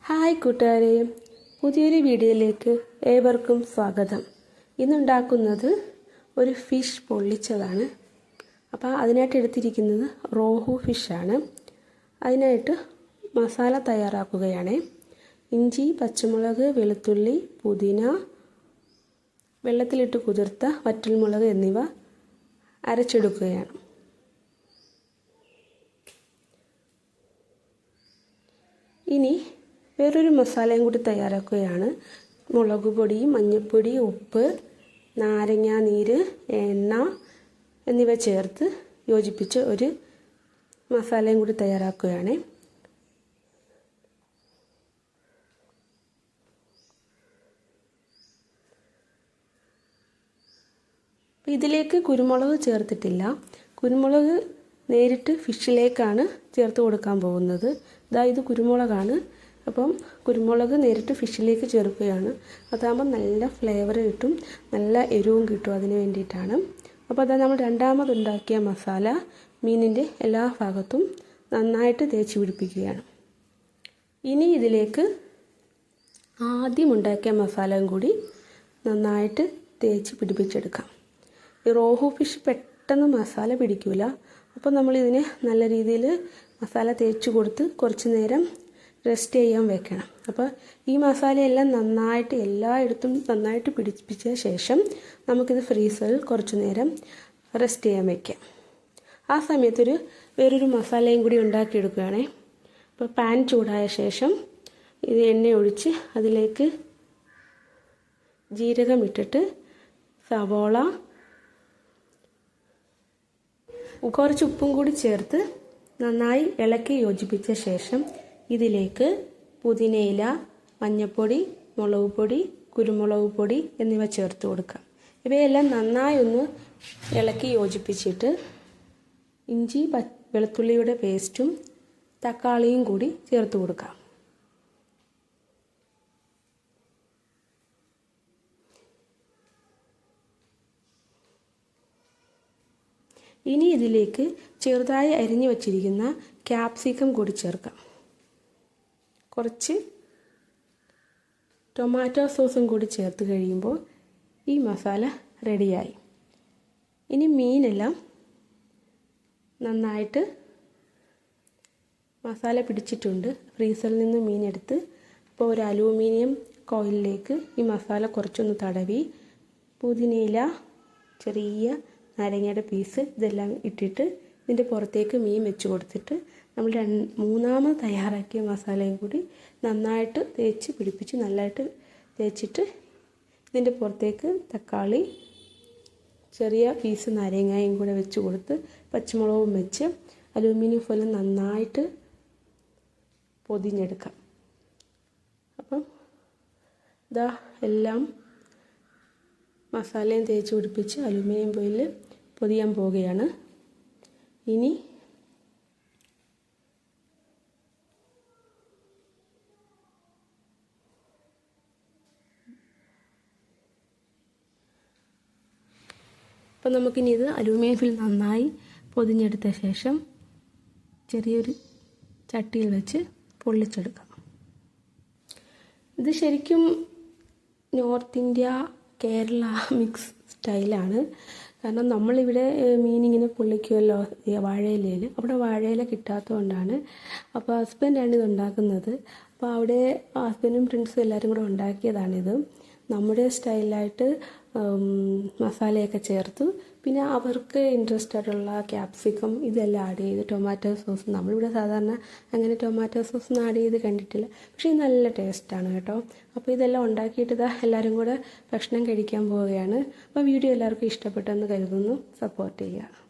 Hi കൂട്ടുകാരെ, പുതിയൊരു വീഡിയോയിലേക്ക് ഏവർക്കും സ്വാഗതം. ഇന്നുണ്ടാക്കുന്നത് ഒരു ഫിഷ് പൊള്ളിച്ചതാണ്. അപ്പോൾ അതിനായിട്ട് എടുത്തിരിക്കുന്നത് റോഹു ഫിഷാണ്. അതിനായിട്ട് മസാല തയ്യാറാക്കുകയാണ്. ഇഞ്ചി, പച്ചമുളക്, വെളുത്തുള്ളി, പുതിന, വെള്ളത്തിലിട്ട് കുതിർത്ത വറ്റൽമുളക് എന്നിവ അരച്ചെടുക്കുകയാണ്. ഇനി വേറൊരു മസാലയും കൂടി തയ്യാറാക്കുകയാണ്. മുളക് പൊടി, മഞ്ഞൾപ്പൊടി, ഉപ്പ്, നാരങ്ങാ നീര്, എണ്ണ എന്നിവ ചേർത്ത് യോജിപ്പിച്ച് ഒരു മസാലയും കൂടി തയ്യാറാക്കുകയാണ്. ഇതിലേക്ക് കുരുമുളക് ചേർത്തിട്ടില്ല. കുരുമുളക് നേരിട്ട് ഫിഷിലേക്കാണ് ചേർത്ത് കൊടുക്കാൻ പോകുന്നത്. ഇത് കുരുമുളകാണ്. അപ്പം കുരുമുളക് നേരിട്ട് ഫിഷിലേക്ക് ചേർക്കുകയാണ്. അതാകുമ്പോൾ നല്ല ഫ്ലേവർ കിട്ടും, നല്ല എരിവും കിട്ടും. അതിന് വേണ്ടിയിട്ടാണ്. അപ്പോൾ നമ്മൾ രണ്ടാമതുണ്ടാക്കിയ മസാല മീനിൻ്റെ എല്ലാ ഭാഗത്തും നന്നായിട്ട് തേച്ച് പിടിപ്പിക്കുകയാണ്. ഇനി ഇതിലേക്ക് ആദ്യം ഉണ്ടാക്കിയ മസാലയും കൂടി നന്നായിട്ട് തേച്ച് പിടിപ്പിച്ചെടുക്കാം. ഈ റോഹു ഫിഷ് പെട്ടെന്ന് മസാല പിടിക്കില്ല. അപ്പോൾ നമ്മളിതിനെ നല്ല രീതിയിൽ മസാല തേച്ച് കൊടുത്ത് കുറച്ച് നേരം റെസ്റ്റ് ചെയ്യാൻ വെക്കണം. അപ്പോൾ ഈ മസാലയെല്ലാം നന്നായിട്ട് എല്ലായിടത്തും നന്നായിട്ട് പിടിപ്പിച്ച ശേഷം നമുക്കിത് ഫ്രീസറിൽ കുറച്ച് നേരം റെസ്റ്റ് ചെയ്യാൻ വയ്ക്കാം. ആ സമയത്തൊരു വേറൊരു മസാലയും കൂടി ഉണ്ടാക്കിയെടുക്കുകയാണേ. അപ്പോൾ പാൻ ചൂടായ ശേഷം ഇത് എണ്ണ ഒഴിച്ച് അതിലേക്ക് ജീരകം ഇട്ടിട്ട് സവോള, കുറച്ച് ഉപ്പും കൂടി ചേർത്ത് നന്നായി ഇളക്കി യോജിപ്പിച്ച ശേഷം ഇതിലേക്ക് പുതിനയില, മഞ്ഞൾപ്പൊടി, മുളക് പൊടി, കുരുമുളക് പൊടി എന്നിവ ചേർത്ത് കൊടുക്കാം. ഇവയെല്ലാം നന്നായി ഒന്ന് ഇളക്കി യോജിപ്പിച്ചിട്ട് ഇഞ്ചി, വെളുത്തുള്ളിയുടെ പേസ്റ്റും തക്കാളിയും കൂടി ചേർത്ത് കൊടുക്കാം. ഇനി ഇതിലേക്ക് ചെറുതായി അരിഞ്ഞു വച്ചിരിക്കുന്ന ക്യാപ്സിക്കം കൂടി ചേർക്കാം. കുറച്ച് ടൊമാറ്റോ സോസും കൂടി ചേർത്ത് കഴിയുമ്പോൾ ഈ മസാല റെഡിയായി. ഇനി മീനെല്ലാം നന്നായിട്ട് മസാല പിടിച്ചിട്ടുണ്ട്. ഫ്രീസറിൽ നിന്ന് മീനെടുത്ത് ഇപ്പോൾ ഒരു അലൂമിനിയം കോയിലിലേക്ക് ഈ മസാല കുറച്ചൊന്ന് തടവി പുതിനയില, ചെറിയ നാരങ്ങയുടെ പീസ് ഇതെല്ലാം ഇട്ടിട്ട് ഇതിൻ്റെ പുറത്തേക്ക് മീൻ വെച്ച് കൊടുത്തിട്ട് നമ്മൾ മൂന്നാമത് തയ്യാറാക്കിയ മസാലയും കൂടി നന്നായിട്ട് തേച്ച് പിടിപ്പിച്ച് നല്ലതായിട്ട് തേച്ചിട്ട് ഇതിൻ്റെ പുറത്തേക്ക് തക്കാളി, ചെറിയ പീസ് നാരങ്ങയും കൂടെ വെച്ച് കൊടുത്ത് പച്ചമുളകും വെച്ച് അലൂമിനിയം ഫോയിൽ നന്നായിട്ട് പൊതിഞ്ഞെടുക്കാം. അപ്പം എല്ലാം മസാലയും തേച്ച് പിടിപ്പിച്ച് അലൂമിനിയം ഫോയിൽ പൊതിയാൻ പോവുകയാണ്. ഇനി അപ്പോൾ നമുക്കിനി ഇത് അലൂമിനിയം ഫോയിൽ നന്നായി പൊതിഞ്ഞെടുത്ത ശേഷം ചെറിയൊരു ചട്ടിയിൽ വെച്ച് പൊള്ളിച്ചെടുക്കാം. ഇത് ശരിക്കും നോർത്ത് ഇന്ത്യ, കേരള മിക്സ് സ്റ്റൈലാണ്. കാരണം നമ്മളിവിടെ മീനിങ്ങനെ പൊള്ളിക്കുമല്ലോ വാഴയിലയിൽ. അവിടെ വാഴയില കിട്ടാത്തതുകൊണ്ടാണ്. അപ്പോൾ ഹസ്ബൻഡാണ് ഇത് ഉണ്ടാക്കുന്നത്. അപ്പോൾ അവിടെ ഹസ്ബൻഡും ഫ്രണ്ട്സും എല്ലാവരും കൂടെ ഉണ്ടാക്കിയതാണിത്. നമ്മുടെ സ്റ്റൈലായിട്ട് മസാലയൊക്കെ ചേർത്ത് പിന്നെ അവർക്ക് ഇൻട്രസ്റ്റ് ആയിട്ടുള്ള ക്യാപ്സിക്കം ഇതെല്ലാം ആഡ് ചെയ്ത് ടൊമാറ്റോ സോസ്, നമ്മളിവിടെ സാധാരണ അങ്ങനെ ടൊമാറ്റോ സോസ് ആഡ് ചെയ്ത് കണ്ടിട്ടില്ല. പക്ഷേ ഇത് നല്ല ടേസ്റ്റാണ് കേട്ടോ. അപ്പോൾ ഇതെല്ലാം ഉണ്ടാക്കിയിട്ട് എല്ലാവരും കൂടെ ഭക്ഷണം കഴിക്കാൻ പോവുകയാണ്. അപ്പോൾ വീഡിയോ എല്ലാവർക്കും ഇഷ്ടപ്പെട്ടെന്ന് കരുതുന്നു. സപ്പോർട്ട് ചെയ്യുക.